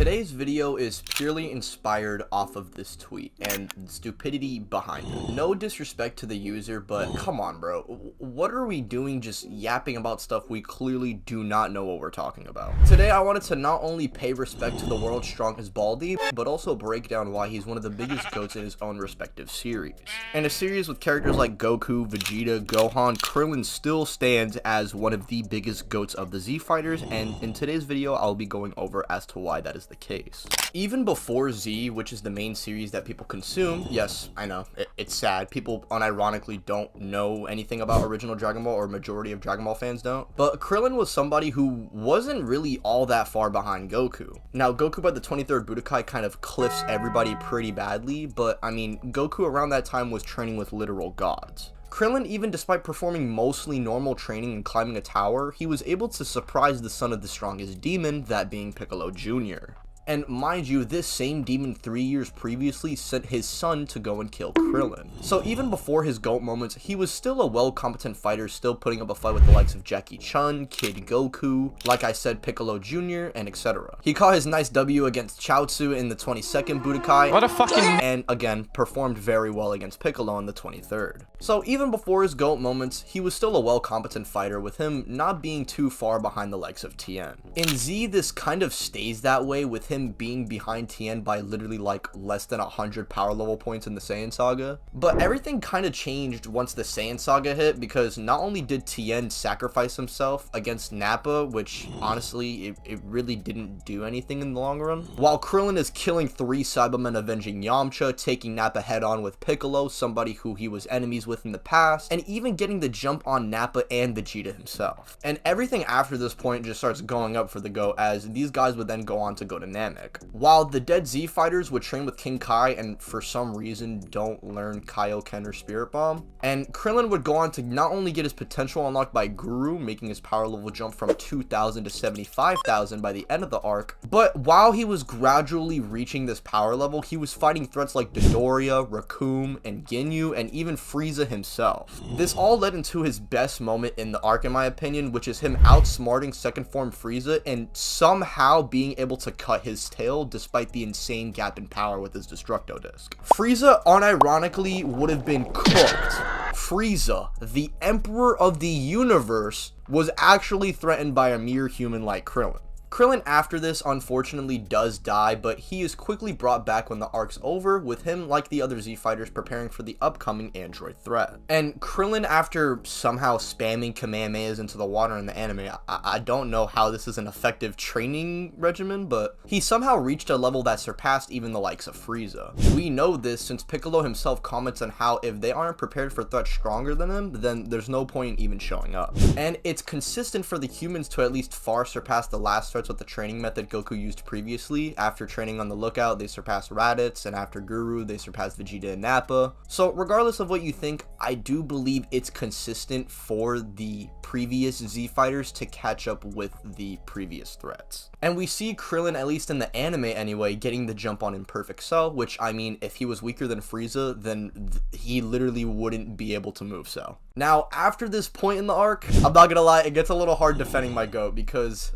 Today's video is purely inspired off of this tweet and the stupidity behind it. No disrespect to the user, but come on, bro. What are we doing just yapping about stuff we clearly do not know what we're talking about? Today, I wanted to not only pay respect to the world's strongest baldy, but also break down why he's one of the biggest GOATs in his own respective series. In a series with characters like Goku, Vegeta, Gohan, Krillin still stands as one of the biggest GOATs of the Z fighters, and in today's video, I'll be going over as to why that is the case. Even before Z, which is the main series that people consume, yes, I know, it's sad, people unironically don't know anything about original Dragon Ball, or majority of Dragon Ball fans don't, but Krillin was somebody who wasn't really all that far behind Goku. Now, Goku by the 23rd Budokai kind of cliffs everybody pretty badly, but I mean, Goku around that time was training with literal gods. Krillin, even despite performing mostly normal training and climbing a tower, he was able to surprise the son of the strongest demon, that being Piccolo Jr. And mind you, this same demon 3 years previously sent his son to go and kill Krillin. So even before his GOAT moments, he was still a well-competent fighter, still putting up a fight with the likes of Jackie Chun, Kid Goku, like I said, Piccolo Jr., and etc. He caught his nice W against Chaozu in the 22nd Budokai, what a fucking and again, performed very well against Piccolo in the 23rd. So even before his GOAT moments, he was still a well-competent fighter, with him not being too far behind the likes of Tien. In Z, this kind of stays that way, with him being behind Tien by literally like less than 100 power level points in the Saiyan Saga. But everything kind of changed once the Saiyan Saga hit, because not only did Tien sacrifice himself against Nappa, which honestly it really didn't do anything in the long run, while Krillin is killing 3 Saibamen avenging Yamcha, taking Nappa head on with Piccolo, somebody who he was enemies with in the past, and even getting the jump on Nappa and Vegeta himself. And everything after this point just starts going up for the GOAT, as these guys would then go on to go to Namek. While the dead Z fighters would train with King Kai and for some reason don't learn kaioken or spirit bomb, and Krillin would go on to not only get his potential unlocked by Guru, making his power level jump from 2,000 to 75,000 by the end of the arc, but while he was gradually reaching this power level, he was fighting threats like Dodoria, Recoome, and Ginyu, and even Frieza himself. This all led into his best moment in the arc, in my opinion, which is him outsmarting second form Frieza and somehow being able to cut his tail despite the insane gap in power with his Destructo Disc. Frieza unironically would have been cooked. Frieza, the Emperor of the Universe, was actually threatened by a mere human like Krillin. Krillin after this unfortunately does die, but he is quickly brought back when the arc's over, with him, like the other Z fighters, preparing for the upcoming android threat. And Krillin, after somehow spamming Kamehamehas into the water in the anime, I don't know how this is an effective training regimen, but he somehow reached a level that surpassed even the likes of Frieza. We know this since Piccolo himself comments on how if they aren't prepared for threats stronger than him, then there's no point in even showing up. And it's consistent for the humans to at least far surpass the last threats with the training method Goku used previously. After training on the Lookout, they surpassed Raditz, and after Guru, they surpassed Vegeta and Nappa. So regardless of what you think, I do believe it's consistent for the previous Z fighters to catch up with the previous threats. And we see Krillin, at least in the anime anyway, getting the jump on Imperfect Cell, which, I mean, if he was weaker than Frieza, then he literally wouldn't be able to move Cell. Now, after this point in the arc, I'm not gonna lie, it gets a little hard defending my GOAT, because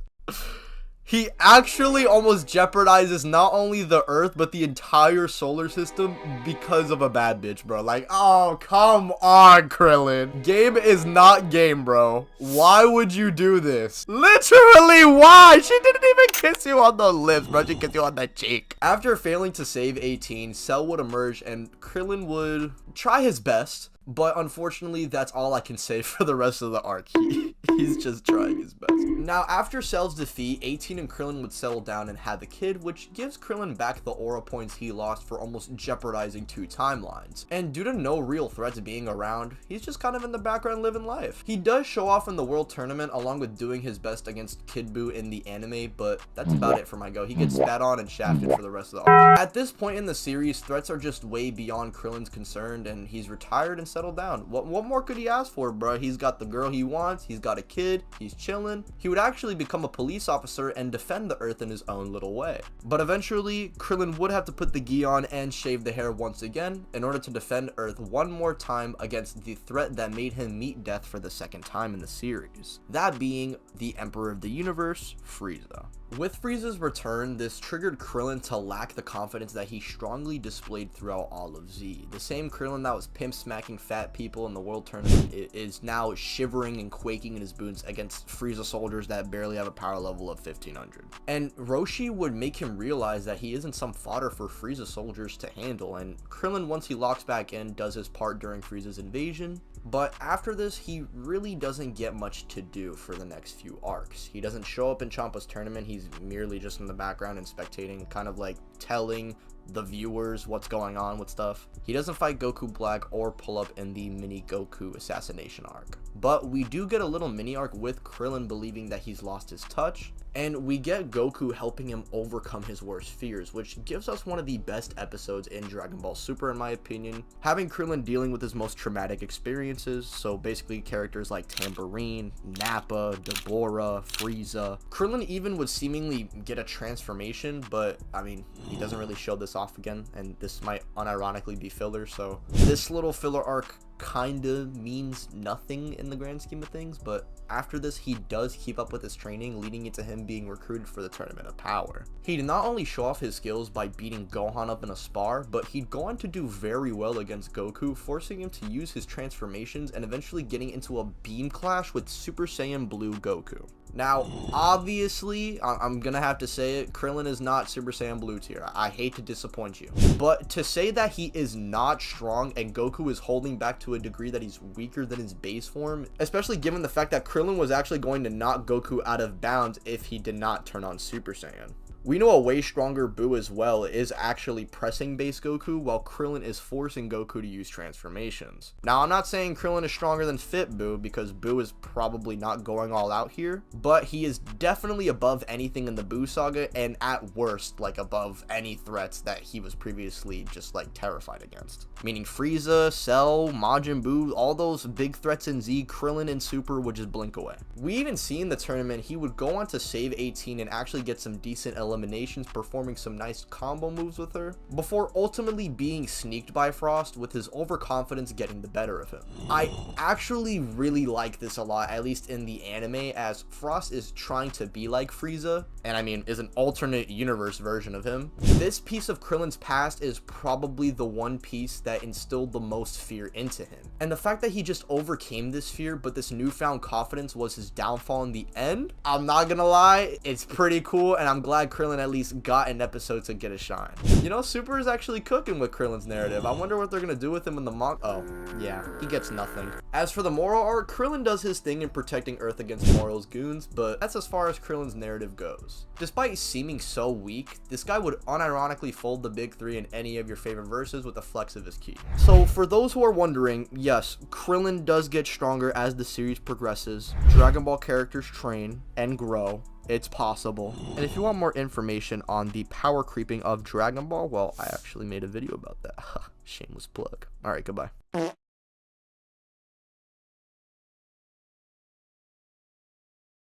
he actually almost jeopardizes not only the Earth, but the entire solar system because of a bad bitch, bro. Like, oh, come on, Krillin. Game is not game, bro. Why would you do this? Literally, why? She didn't even kiss you on the lips, bro. She kissed you on the cheek. After failing to save 18, Cell would emerge, and Krillin would try his best. But unfortunately, that's all I can say for the rest of the arc. He's just trying his best. Now, after Cell's defeat, 18 and Krillin would settle down and have a kid, which gives Krillin back the aura points he lost for almost jeopardizing 2 timelines. And due to no real threats being around, he's just kind of in the background living life. He does show off in the World Tournament along with doing his best against Kid Buu in the anime, but that's about it for my GOAT. He gets spat on and shafted for the rest of the arc. At this point in the series, threats are just way beyond Krillin's concerned, and he's retired and settled down. What more could he ask for, bro? He's got the girl he wants, he's got a kid, he's chilling. He would actually become a police officer and defend the Earth in his own little way. But eventually, Krillin would have to put the gi on and shave the hair once again in order to defend Earth one more time against the threat that made him meet death for the second time in the series, that being the Emperor of the Universe, Frieza. With Frieza's return, this triggered Krillin to lack the confidence that he strongly displayed throughout all of Z. The same Krillin that was pimp smacking fat people in the world tournament is now shivering and quaking in his boots against Frieza soldiers that barely have a power level of 1500. And Roshi would make him realize that he isn't some fodder for Frieza soldiers to handle, and Krillin, once he locks back in, does his part during Frieza's invasion. But after this, he really doesn't get much to do for the next few arcs. He doesn't show up in Champa's tournament, he's merely just in the background and spectating, kind of like telling the viewers what's going on with stuff. He doesn't fight Goku Black or pull up in the mini Goku assassination arc. But we do get a little mini arc with Krillin believing that he's lost his touch, and we get Goku helping him overcome his worst fears, which gives us one of the best episodes in Dragon Ball Super in my opinion. Having Krillin dealing with his most traumatic experiences, so basically characters like Tambourine, Nappa, Dodoria, Frieza. Krillin even would seemingly get a transformation, but I mean, he doesn't really show this off again, and this might unironically be filler, so this little filler arc kinda means nothing in the grand scheme of things. But after this, he does keep up with his training, leading into him being recruited for the Tournament of Power. He'd not only show off his skills by beating Gohan up in a spar, but he'd go on to do very well against Goku, forcing him to use his transformations and eventually getting into a beam clash with Super Saiyan Blue Goku. Now, obviously, I'm gonna have to say it, Krillin is not Super Saiyan Blue tier. I hate to disappoint you. But to say that he is not strong and Goku is holding back to a degree that he's weaker than his base form, especially given the fact that Krillin was actually going to knock Goku out of bounds if he did not turn on Super Saiyan. We know a way stronger Buu as well is actually pressing base Goku, while Krillin is forcing Goku to use transformations. Now, I'm not saying Krillin is stronger than Fit Buu, because Buu is probably not going all out here, but he is definitely above anything in the Buu saga, and at worst, like above any threats that he was previously just like terrified against. Meaning Frieza, Cell, Majin Buu, all those big threats in Z, Krillin and Super would just blink away. We even see in the tournament, he would go on to save 18 and actually get some decent eliminations, performing some nice combo moves with her, before ultimately being sneaked by Frost, with his overconfidence getting the better of him. I actually really like this a lot, at least in the anime, as Frost is trying to be like Frieza, and I mean is an alternate universe version of him. This piece of Krillin's past is probably the one piece that instilled the most fear into him, and the fact that he just overcame this fear, but this newfound confidence was his downfall in the end, I'm not gonna lie, it's pretty cool, and I'm glad Krillin at least got an episode to get a shine. You know, Super is actually cooking with Krillin's narrative. I wonder what they're gonna do with him in the manga. Oh, yeah, he gets nothing. As for the moral arc, Krillin does his thing in protecting Earth against Moro's goons, but that's as far as Krillin's narrative goes. Despite seeming so weak, this guy would unironically fold the big three in any of your favorite verses with a flex of his ki. So for those who are wondering, yes, Krillin does get stronger as the series progresses. Dragon Ball characters train and grow. It's possible. And if you want more information on the power creeping of Dragon Ball, well, I actually made a video about that. Shameless plug. Alright, goodbye.